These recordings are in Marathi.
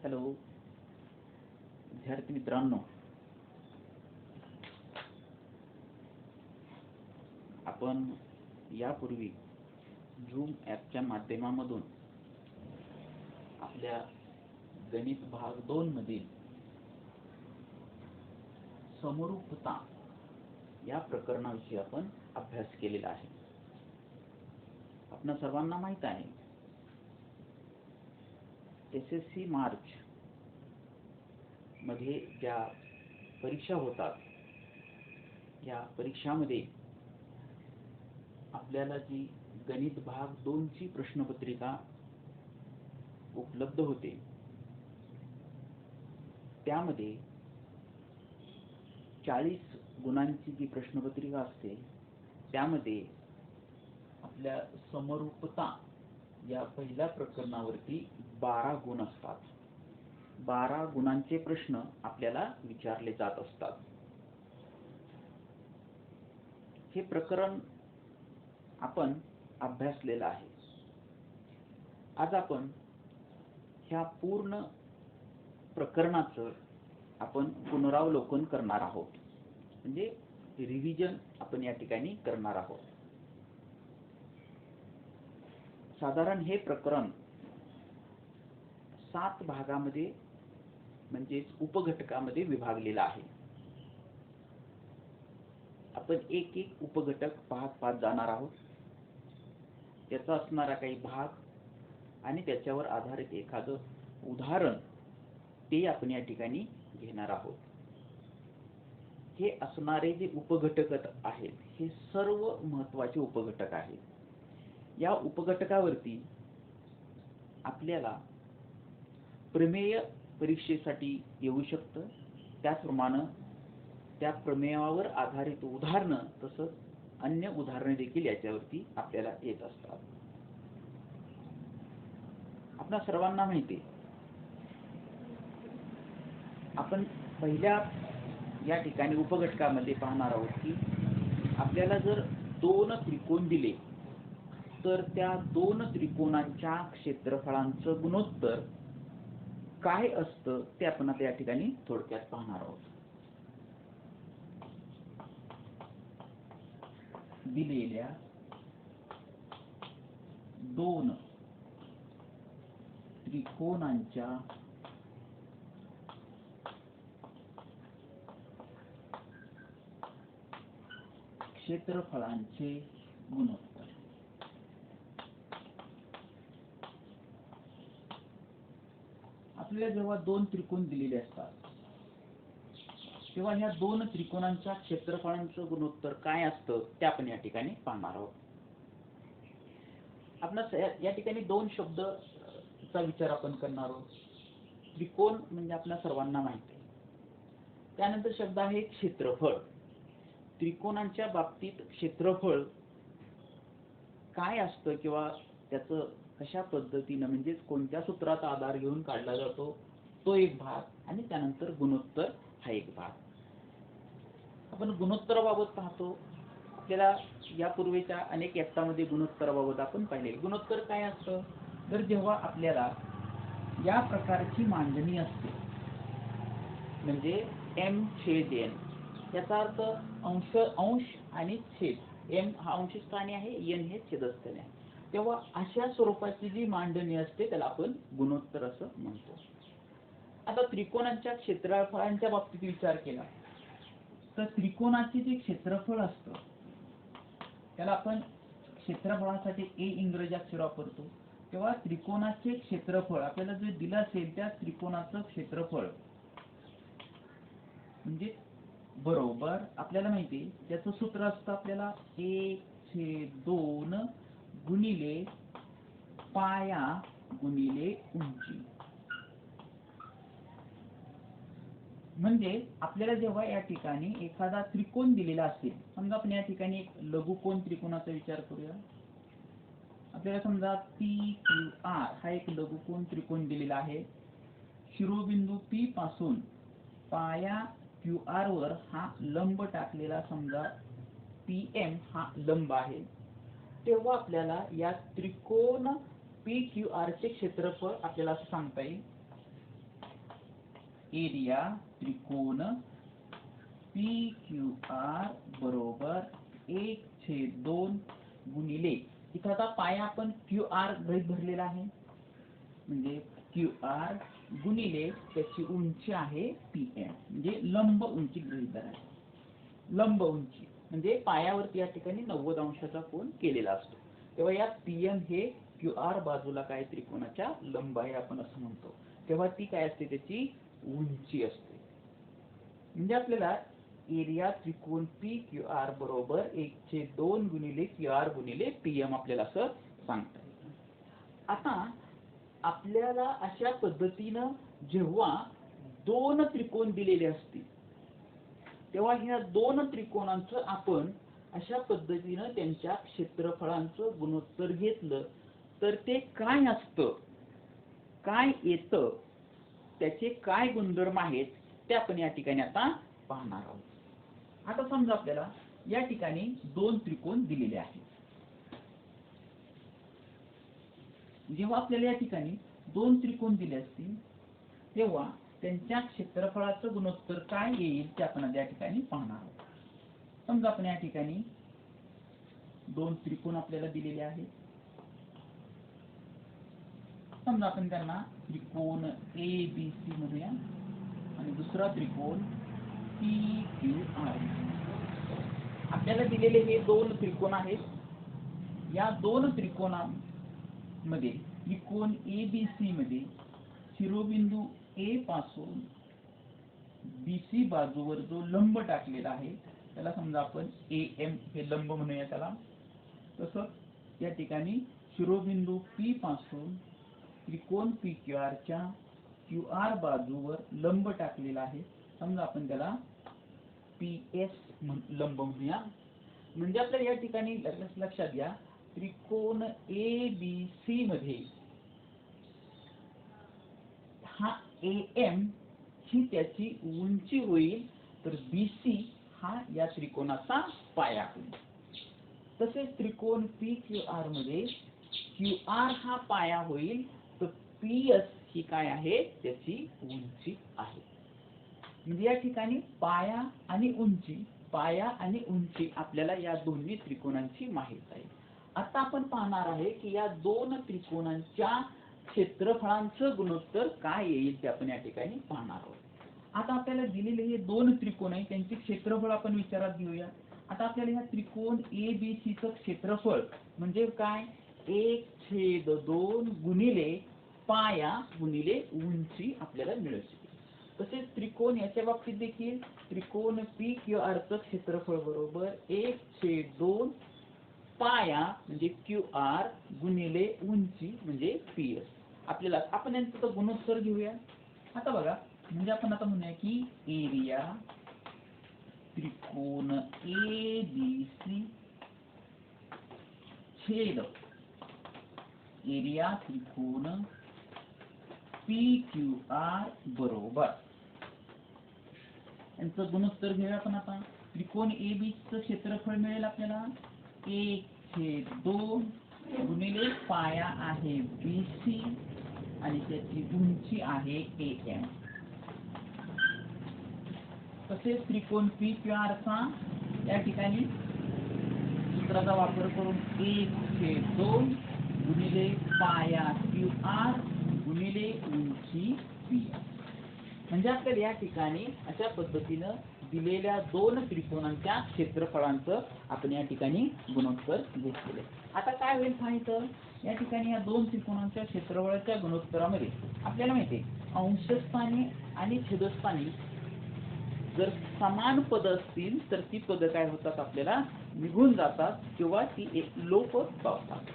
हॅलो विद्यार्थी मित्रांनो, आपण यापूर्वी झूम ॲपच्या माध्यमामधून आपल्या गणित भाग 2 मधील समरूपता या प्रकरणाविषयी आपण अभ्यास केलेला आहे. आपणा सर्वांना माहित आहे, SSC मार्च मध्ये ज्या परीक्षा होतात, या परीक्षामध्ये आपल्याला जी गणित भाग 2 ची प्रश्नपत्रिका उपलब्ध होते, त्यामध्ये 40 गुणांची जी प्रश्नपत्रिका असते, त्यामध्ये आपल्या समरूपता या पहिल्या प्रकरणावरती 12 गुण असतात. 12 गुणांचे प्रश्न आपल्याला विचारले जात असतात. हे प्रकरण आपण अभ्यासलेलं आहे. आज आपण ह्या पूर्ण प्रकरणाचं आपण पुनरावलोकन करणार आहोत, म्हणजे रिव्हिजन आपण या ठिकाणी करणार आहोत. साधारण हे प्रकरण 7 भागामध्ये म्हणजे उपघटकामध्ये विभागलेलं आहे. आपण एक एक उपघटक पाहत जाणार आहोत. त्याचा असणारा काही भाग आणि त्याच्यावर आधारित एखादं उदाहरण ते आपण या ठिकाणी घेणार आहोत. हे असणारे जे उपघटक आहेत, हे सर्व महत्त्वाचे उपघटक आहेत. या उपघटकावरती आपल्याला प्रमेय परीक्षेसाठी येऊ शकतं. त्याचप्रमाणे त्या प्रमेयावर आधारित उदाहरणं तसंच अन्य उदाहरणे देखील याच्यावरती आपल्याला येत असतात. आपणा सर्वांना माहिती आहे, आपण पहिल्या या ठिकाणी उपघटकामध्ये पाहणार आहोत की आपल्याला जर 2 त्रिकोण दिले, तर त्या 2 त्रिकोणांच्या क्षेत्रफळांचं गुणोत्तर काय असतं ते आपण आता या ठिकाणी थोडक्यात पाहणार आहोत. दिलेल्या 2 त्रिकोणांच्या क्षेत्रफळांचे गुणोत्तर. आपल्याला जेव्हा 2 त्रिकोण दिलेले असतात, तेव्हा ह्या 2 त्रिकोणांच्या क्षेत्रफळांचं गुणोत्तर काय असतं ते आपण या ठिकाणी पाहणार आहोत. आपणास या ठिकाणी 2 शब्दचा विचार आपण करणार आहोत. त्रिकोण म्हणजे आपल्या सर्वांना माहिती आहे. त्यानंतर शब्द आहे क्षेत्रफळ. त्रिकोणांच्या बाबतीत क्षेत्रफळ काय असतं किंवा त्याचं कशा पद्धतीनं म्हणजे कोणत्या सूत्राचा आधार घेऊन काढला जातो तो एक भाग, आणि त्यानंतर गुणोत्तर हा एक भाग. आपण गुणोत्तराबाबत पाहतो. आपल्याला यापूर्वीच्या अनेक इयत्तामध्ये गुणोत्तराबाबत आपण पाहिले. गुणोत्तर काय असतं, तर जेव्हा आपल्याला या प्रकारची मांडणी असते, म्हणजे m/n, याचा अर्थ अंश आणि छेद. m हा अंशस्थानी आहे, n हे छेदस्थानी आहे. तेव्हा अशा स्वरूपाची जी मांडणी असते त्याला आपण गुणोत्तर असं म्हणतो. आता त्रिकोणांच्या क्षेत्रफळांच्या बाबतीत विचार केला तर त्रिकोणाचे जे क्षेत्रफळ असतं त्याला आपण क्षेत्रफळासाठी a इंग्रजी अक्षर वापरतो. तेव्हा त्रिकोणाचे क्षेत्रफळ आपल्याला जे दिलं असेल त्या त्रिकोणाचं क्षेत्रफळ म्हणजे बरोबर आपल्याला माहिती आहे त्याचं सूत्र असतं आपल्याला 1/2 गुणिले पाया गुणिले उंची. म्हणजे आपल्याला जेव्हा या ठिकाणी एखादा त्रिकोण दिलेला असेल, समजा आपण या ठिकाणी एक लघुकोन त्रिकोणाचा विचार करूया. आपल्याला समजा PQR हा एक लघुकोन त्रिकोण दिलेला आहे. शिरोबिंदू P पासून पाया QR वर हा लंब टाकलेला समजा PM हा लंब आहे. तेव्हा आपल्याला या त्रिकोण PQR चे क्षेत्रफळ आपल्याला असं सांगता येईल एरिया त्रिकोण पी क्यू आर बरोबर 1/2 गुणिले, इथं आता पाया आपण क्यू आर गृहीत धरलेला आहे, म्हणजे क्यू आर गुणिले त्याची उंची आहे पीएम, म्हणजे लंब उंची गृहीत धरा. लंब उंची म्हणजे पायावरती या ठिकाणी 90 अंशाचा कोन केलेला असतो, तेव्हा या पीएम हे क्यू आर बाजूला काय त्रिकोणाच्या लंब आहे आपण असं म्हणतो, तेव्हा ती काय असते, त्याची उंची असते. म्हणजे आपल्याला एरिया त्रिकोण पी क्यू आर बरोबर 1/2 गुणिले क्यू आर गुणिले पीएम आपल्याला असं सांगता येईल. आता आपल्याला अशा पद्धतीनं जेव्हा दोन त्रिकोण दिलेले असतील तेव्हा ह्या दोन त्रिकोणांचं आपण अशा पद्धतीनं त्यांच्या क्षेत्रफळांचं गुणोत्तर घेतलं तर ते काय असतं, काय येतं, त्याचे काय गुणधर्म आहेत ते आपण या ठिकाणी आता पाहणार आहोत. आता समजा आपल्याला या ठिकाणी दोन त्रिकोण दिलेले आहेत. जेव्हा आपल्याला या ठिकाणी दोन त्रिकोण दिले असतील तेव्हा त्यांच्या क्षेत्रफळाचं गुणोत्तर काय येईल ते आपण या ठिकाणी पाहणार आहोत. समजा आपण या ठिकाणी दोन त्रिकोण आपल्याला दिलेले आहेत. समजा आपण त्यांना त्रिकोण ए बी सी म्हणूया आणि दुसरा त्रिकोण पी क्यू आर. आपल्याला दिलेले हे दोन त्रिकोण आहेत. या दोन त्रिकोणांमध्ये त्रिकोण ए बी सी मध्ये शिरोबिंदू ए पासून बी सी बाजूवर जो लंब टाकलेला आहे त्याला समजा आपण ए एम हे लंब म्हणूया त्याला. तसंच या ठिकाणी शिरोबिंदू पी पासून त्रिकोण पी क्यू आर च्या क्यू आर बाजूवर लंब टाकलेला आहे, समजा आपण त्याला पी एस लंब म्हणूया. म्हणजे आपल्याला या ठिकाणी लक्षात घ्या, त्रिकोण ए बी सी मध्ये हा ए एम ही त्याची उंची होईल, तर बी सी हा या त्रिकोणाचा पाया होईल. तसेच त्रिकोण पी क्यू आर मध्ये क्यू आर हा पाया होईल, तर पी एस ही काय आहे, त्याची उंची आहे. म्हणजे या ठिकाणी पाया आणि उंची आपल्याला या दोन्ही त्रिकोणांची माहित आहे. आता आपण पाहणार आहे की या दोन त्रिकोणांच्या क्षेत्रफळांचं गुणोत्तर काय येईल ते आपण या ठिकाणी पाहणार आहोत. आता आपल्याला दिलेले हे दोन त्रिकोण आहे त्यांचे क्षेत्रफळ आपण विचारात घेऊया. आता आपल्याला या त्रिकोण ए बी सी चं क्षेत्रफळ म्हणजे काय, 1/2 गुणिले पाया गुणिले उंची आपल्याला मिळते. तसेच त्रिकोण याच्या बाबतीत देखील त्रिकोण पी क्यू आर चं क्षेत्रफळ बरोबर 1/2 पाया म्हणजे क्यू आर गुणिले उंची म्हणजे पी एस. आपल्याला आपण यांचं गुणोत्तर घेऊया. आता बघा, म्हणजे आपण आता म्हणूया की एरिया त्रिकोण ए बी सी छेद एरिया त्रिकोण पी क्यू आर बरोबर, यांचं गुणोत्तर घेऊया आपण. आता त्रिकोण ए बी चं क्षेत्रफळ मिळेल आपल्याला 1/2 गुणिले पाया आहे बी सी आणि त्याची उंची आहे ए एम. तसेच त्रिकोण पी क्यू आर चा या ठिकाणी सूत्राचा वापर करून 1/2 गुणिले पाया क्यू आर गुणिले उंची पी. म्हणजे आपल्याला या ठिकाणी अशा पद्धतीनं दिलेल्या दोन त्रिकोणांच्या क्षेत्रफळांचं आपण या ठिकाणी गुणोत्तर घेतलेले. आता काय होईल पाहायचं, या ठिकाणी या दोन त्रिकोणांच्या क्षेत्रफळाच्या गुणोत्तरामध्ये आपल्याला माहिती आहे अंशस्थानी आणि छेदस्थानी जर समान पद असतील तर ती पद काय होतात, आपल्याला निघून जातात किंवा ती लोप पावतात.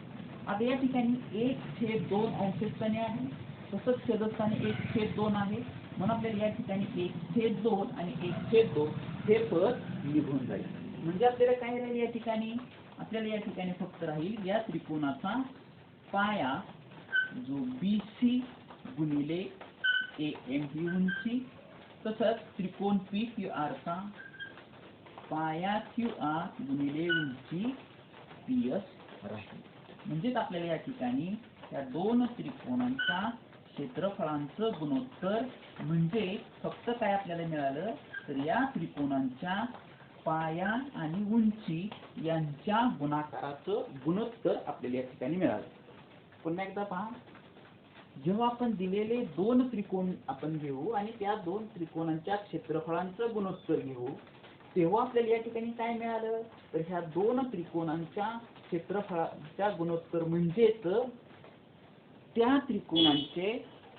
आता या ठिकाणी 1/2 अंशस्थानी आहे, तसंच छेदस्थानी 1/2 आहे, म्हणून आपल्याला या ठिकाणी 1/2 आणि 1/2 हे पद निघून जाईल. म्हणजे आपल्याला काय राहील या ठिकाणी, आपल्याला या ठिकाणी फक्त राहील या त्रिकोणाचा पाया जो बी सी गुणिले ए एम ही उंची, तसंच त्रिकोण पी क्यू आर चा पाया क्यू आर गुणिले उंची पी एस राहील. म्हणजेच आपल्याला या ठिकाणी या दोन त्रिकोणांच्या क्षेत्रफळांचं गुणोत्तर म्हणजे फक्त काय आपल्याला मिळालं तर या त्रिकोणांच्या पाया आणि उंची यांच्या गुणाकाराचं गुणोत्तर आपल्याला या ठिकाणी मिळालं. पुन्हा एकदा पहा, जेव्हा आपण दिलेले दोन त्रिकोण आपण घेऊ आणि त्या दोन त्रिकोणांच्या क्षेत्रफळांचं गुणोत्तर घेऊ तेव्हा आपल्याला या ठिकाणी काय मिळालं तर ह्या दोन त्रिकोणांच्या क्षेत्रफळाच्या गुणोत्तर म्हणजेच त्या त्रिकोणांचे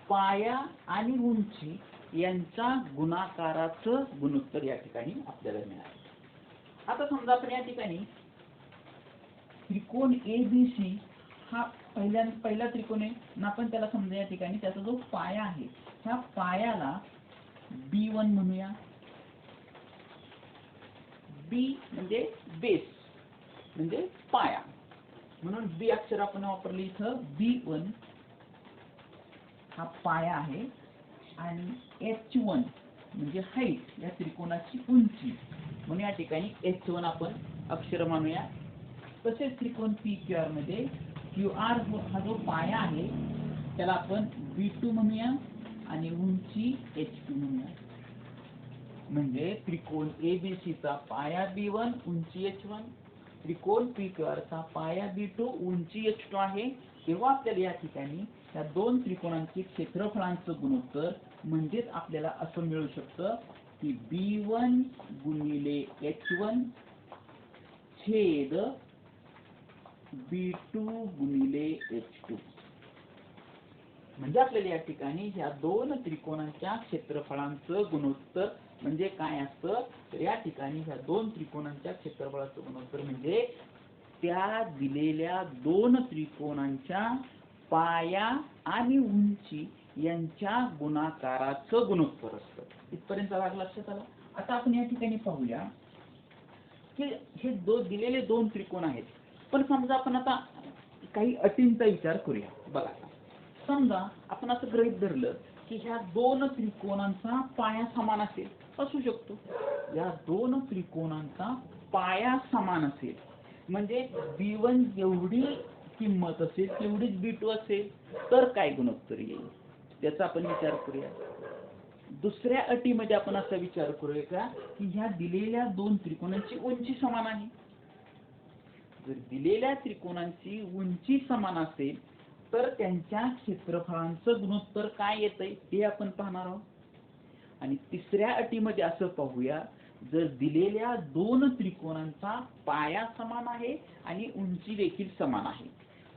पाया आणि उंची यांच्या गुणाकाराचं गुणोत्तर या ठिकाणी आपल्याला मिळालं. आता समजा आपण या ठिकाणी त्रिकोण ABC हा पहिला त्रिकोण आहे ना, आपण त्याला समजा या ठिकाणी त्याचा जो पाया आहे ह्या पायाला B1 म्हणूया. B म्हणजे बेस म्हणजे पाया, म्हणून B अक्षर आपण वापरले इथं. B1 हा पाया आहे आणि H1 म्हणजे हाईट या त्रिकोणाची उंची, म्हणून या ठिकाणी H1 आपण अक्षर मानूया. तसेच त्रिकोण PQR मध्ये QR हा जो पाया आहे त्याला आपण B2 म्हणूया आणि उंची H2 म्हणूया. म्हणजे त्रिकोण ABC चा पाया B1 उंची H1, त्रिकोण PQR चा पाया B2 उंची H2 आहे. तेव्हा आपल्याला या ठिकाणी या दोन त्रिकोणांचे क्षेत्रफळांचं गुणोत्तर म्हणजेच आपल्याला असं मिळू शकतं की B1 गुणिले H1 छेद B2 गुणिले H2. म्हणजे आपल्याला या ठिकाणी ह्या दोन त्रिकोणांच्या क्षेत्रफळांचं गुणोत्तर म्हणजे काय असतं तर या ठिकाणी ह्या दोन त्रिकोणांच्या क्षेत्रफळाचं गुणोत्तर म्हणजे त्या दिलेल्या दोन त्रिकोणांच्या पाया आणि उंची यांच्या गुणाकाराचं गुणोत्तर असतं. इथपर्यंत लक्षात आलं. आता आपण या ठिकाणी पाहूया की हे दिलेले दोन त्रिकोण आहेत, पण समजा आपण आता काही अटींचा विचार करूया. बघा, समजा आपण असं गृहीत धरलं की ह्या दोन त्रिकोणांचा पाया समान असेल, असू शकतो. या दोन त्रिकोणांचा पाया समान असेल म्हणजे B1 जेवढी किंमत असेल तेवढीच B2 असेल तर काय गुणोत्तर येईल त्याचा आपण विचार करूया. दुसऱ्या अटीमध्ये आपण असा विचार करूया का की ह्या दिलेल्या दोन त्रिकोणांची उंची समान आहे. जर दिलेल्या त्रिकोणांची उंची समान असेल तर त्यांच्या क्षेत्रफळांचं गुणोत्तर काय येतंय हे आपण पाहणार आहोत. आणि तिसऱ्या अटीमध्ये असं पाहूया, जर दिलेल्या दोन त्रिकोणांचा पाया समान आहे आणि उंची देखील समान आहे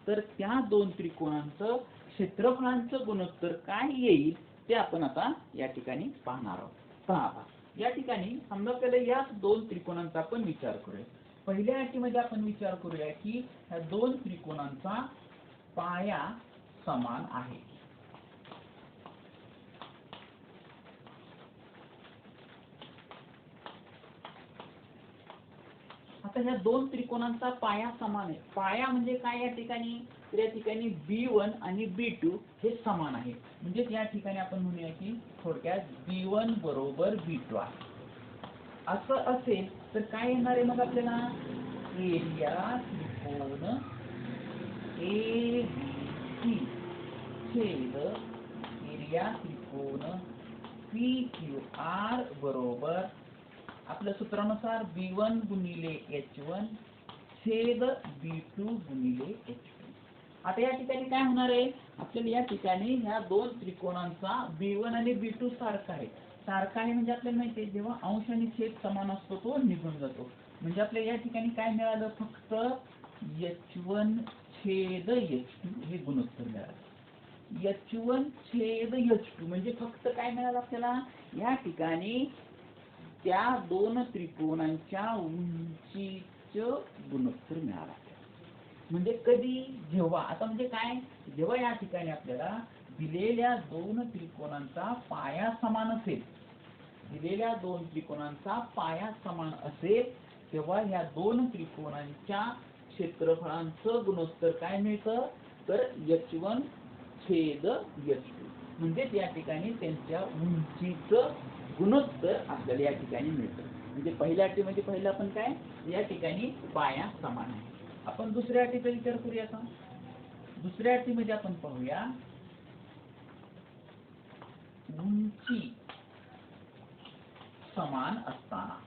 तर त्या दोन त्रिकोणांचं क्षेत्रफळांचं गुणोत्तर काय येईल ते आपण आता या ठिकाणी पाहणार आहोत. पहा, या ठिकाणी समजा आपल्याला या दोन त्रिकोणांचा आपण विचार करूया. पहिल्या अटीमध्ये आपण विचार करूया की ह्या दोन त्रिकोणांचा पाया समान आहे. आता ह्या दोन त्रिकोणांचा पाया समान आहे. पाया म्हणजे काय या ठिकाणी तर या ठिकाणी B1 आणि B2 हे समान आहे. म्हणजे या ठिकाणी आपण म्हणूया की थोडक्यात B1 बरोबर B2 आहे. असं असेल तर काय येणार आहे मग आपल्याला एरिया त्रिकोण ABC छेद एरिया त्रिकोण PQR बरोबर आपल्या सूत्रानुसार B1 गुणिले H1 छेद B2 गुणिले H2. आता या ठिकाणी काय होणार आहे आपल्याला या ठिकाणी ह्या दोन त्रिकोणांचा B1 आणि B2 सारखा आहे. सारखा आहे म्हणजे आपल्याला माहिती आहे जेव्हा अंश आणि छेद समान असतो तो निघून जातो. म्हणजे आपल्याला या ठिकाणी काय मिळालं फक्त H1 छेद H2 हे गुणोत्तर मिळालं. H1 छेद H2 म्हणजे फक्त काय मिळालं आपल्याला या ठिकाणी त्या दोन त्रिकोणांच्या उंचीचं गुणोत्तर मिळालं. म्हणजे कधी जेव्हा आता म्हणजे काय जेव्हा या ठिकाणी आपल्याला दिलेल्या दोन त्रिकोणांचा पाया समान असेल, दिलेल्या दोन त्रिकोणांचा पाया समान असेल तेव्हा या दोन त्रिकोणांच्या क्षेत्रफळांचं गुणोत्तर काय मिळतं तर H1 छेद H2 म्हणजे या ठिकाणी त्यांच्या उंचीचं गुणोत्तर आपल्याला या ठिकाणी मिळतं. म्हणजे पहिल्या अटीमध्ये पहिलं आपण काय या ठिकाणी पाया समान आहे. आपण दुसऱ्या अटीचा विचार करूया. का दुसऱ्या अटीमध्ये आपण पाहूया उंची समान असताना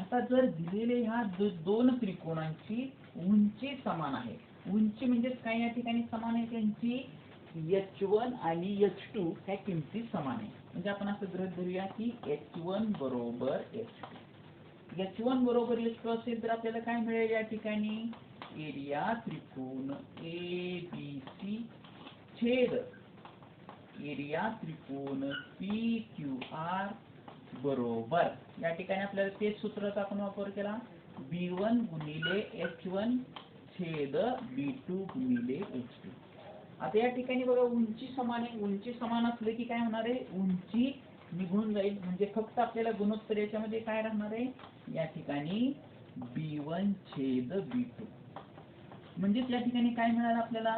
आता जर दिलेले ह्या दोन त्रिकोणांची उंची समान आहे, उंची म्हणजे काय या ठिकाणी समान आहे, त्यांची h1 आणि h2 ह्या किमती समान आहे. म्हणजे आपण असं गृहीत धरूया की h1 बरोबर h2, h1 बरोबर h2 असेल तर आपल्याला काय मिळेल या ठिकाणी एरिया त्रिकोण ABC छेद एरिया त्रिकोण PQR बरोबर या ठिकाणी आपल्याला तेच सूत्राचा आपण वापर केला B1 गुणिले H1 छेद B2 गुणिले H2. आता या ठिकाणी बघा उंची समान आहे, उंची समान असले की काय होणार आहे, उंची निघून जाईल म्हणजे फक्त आपल्याला गुणोत्तर याच्यामध्ये काय राहणार आहे या ठिकाणी B1 छेद B2. म्हणजे या ठिकाणी काय मिळालं आपल्याला,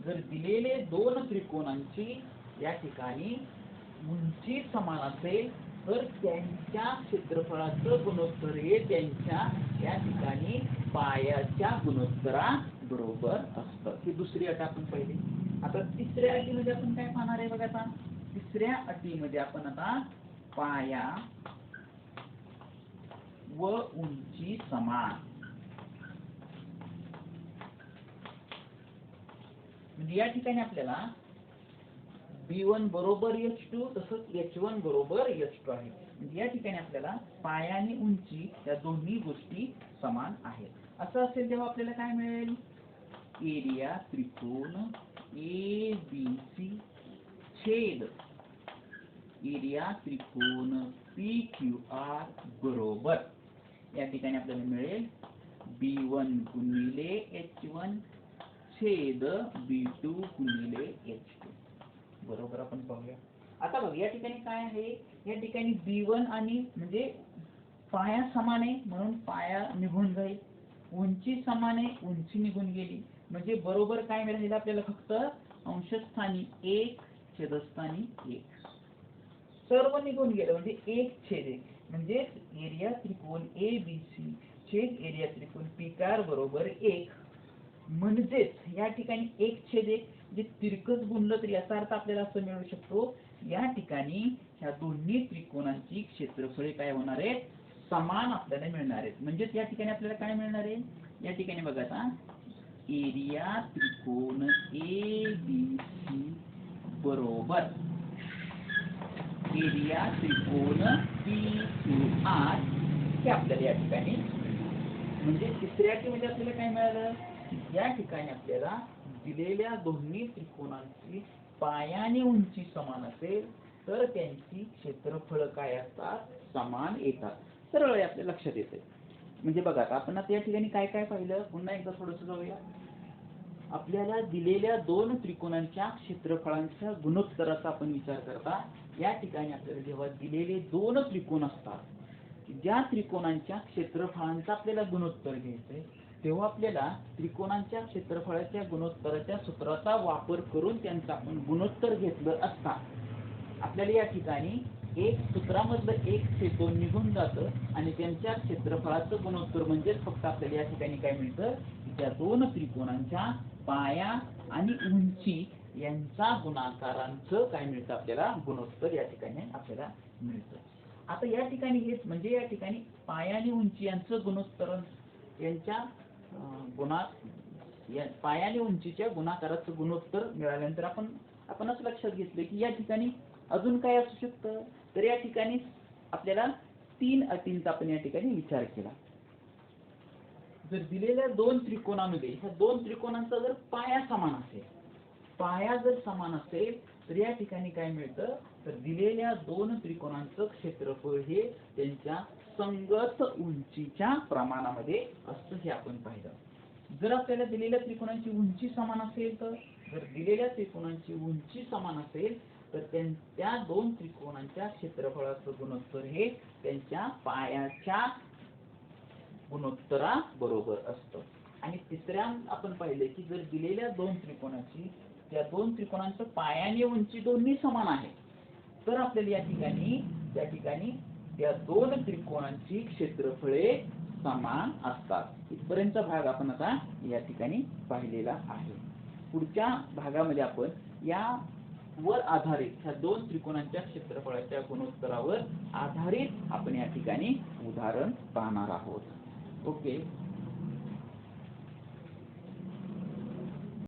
जर दिलेले दोन त्रिकोणांची या ठिकाणी उंची समान असेल तर त्यांच्या क्षेत्रफळाचं गुणोत्तर हे त्यांच्या या ठिकाणी पायाच्या गुणोत्तरा बरोबर असतं. ही दुसरी अट आपण पाहिली. आता तिसऱ्या अटीमध्ये आपण काय पाहणार आहे बघा. आता तिसऱ्या अटीमध्ये आपण आता पाया व उंची समान, म्हणजे या ठिकाणी आपल्याला B1 बरोबर H2 तसंच H1 बरोबर H2 आहे. म्हणजे या ठिकाणी आपल्याला पाया आणि उंची या दोन्ही गोष्टी समान आहेत. असं असेल तेव्हा आपल्याला काय मिळेल, एरिया त्रिकोण ABC छेद एरिया त्रिकोण PQR बरोबर या ठिकाणी आपल्याला मिळेल B1 गुणिले H1 छेद B2 गुणिले H2 बरोबर. आपण पाहूया. आता बघ या ठिकाणी काय आहे, या ठिकाणी B1 आणि म्हणजे पाया समान आहे म्हणून पाया निघून जाईल, उंची समान आहे उंची निघून गेली, म्हणजे बरोबर काय मिळालं आपल्याला फक्त अंशस्थानी 1 छेदस्थानी 1 सर्व निघून गेलं म्हणजे 1 छेद 1 म्हणजे एरिया त्रिकोण ABC छेद एरिया त्रिकोण PQR बरोबर 1. म्हणजेच या ठिकाणी 1 छेद 1 जे तिरकस गुणलं तर याचा अर्थ आपल्याला असं मिळू शकतो, या ठिकाणी ह्या दोन्ही त्रिकोणांची क्षेत्रफळे काय होणार आहेत, समान आपल्याला मिळणार आहेत. म्हणजे या ठिकाणी आपल्याला काय मिळणार आहे, या ठिकाणी बघा आता एरिया त्रिकोण ABC बरोबर एरिया त्रिकोण PQR हे आपल्याला या ठिकाणी, म्हणजे तिसऱ्या अटीमध्ये आपल्याला काय मिळालं, या ठिकाणी आपल्याला दिलेल्या दोन्ही त्रिकोणांची पाया आणि उंची समान असेल तर त्यांची क्षेत्रफळ काय असतात, समान येतात. सरळ आहे आपल्या लक्षात येते. म्हणजे बघा आपण आता या ठिकाणी काय काय पाहिलं, पुन्हा एकदा थोडंसं जाऊया. आपल्याला दिलेल्या दोन त्रिकोणांच्या क्षेत्रफळांच्या गुणोत्तराचा आपण विचार करता, या ठिकाणी आपल्याला जेव्हा दिलेले दोन त्रिकोण असतात ज्या त्रिकोणांच्या क्षेत्रफळांचा आपल्याला गुणोत्तर घ्यायचंय तेव्हा आपल्याला त्रिकोणांच्या क्षेत्रफळाच्या गुणोत्तराच्या सूत्राचा वापर करून त्यांचा आपण गुणोत्तर घेतलं असता आपल्याला या ठिकाणी एक सूत्रामधलं 1/2 निघून जातं आणि त्यांच्या क्षेत्रफळाचं गुणोत्तर म्हणजे फक्त आपल्याला या ठिकाणी काय मिळतं, त्या दोन त्रिकोणांच्या पाया आणि उंची यांचा गुणाकारांचं काय मिळतं आपल्याला गुणोत्तर या ठिकाणी आपल्याला मिळतं. आता या ठिकाणी हेच म्हणजे या ठिकाणी पाया आणि उंची यांचं गुणोत्तर यांच्या पाया आणि उंचीच्या गुणाकाराचं गुणोत्तर मिळाल्यानंतर आपण असं लक्षात घेतलं की या ठिकाणी अजून काय असू शकतं, तर या ठिकाणी आपल्याला 3 अटींचा आपण या ठिकाणी विचार केला. जर दिलेल्या दोन त्रिकोणामध्ये ह्या दोन त्रिकोणांचा जर पाया समान असेल, पाया जर समान असेल तर या ठिकाणी काय मिळतं, तर दिलेल्या दोन त्रिकोणांचं क्षेत्रफळ हे त्यांच्या संगत उंचीच्या प्रमाणामध्ये असतं हे आपण पाहिलं. जर आपल्याला दिलेल्या त्रिकोणांची उंची समान असेल तर जर दिलेल्या त्रिकोणांची उंची समान असेल तर त्या दोन त्रिकोणांच्या क्षेत्रफळाचं गुणोत्तर हे त्यांच्या पायाच्या गुणोत्तरा बरोबर असतं. आणि तिसऱ्या आपण पाहिले की जर दिलेल्या दोन त्रिकोणाची त्या दोन त्रिकोणांचं पाया आणि उंची दोन्ही समान आहे तर आपल्याला या ठिकाणी त्या दोन त्रिकोणांची क्षेत्रफळे समान असतात. इथपर्यंतचा भाग आपण आता या ठिकाणी पाहिलेला आहे. पुढच्या भागामध्ये आपण या वर आधारित ह्या दोन त्रिकोणांच्या क्षेत्रफळाच्या गुणोत्तरावर आधारित आपण या ठिकाणी उदाहरण पाहणार आहोत. ओके.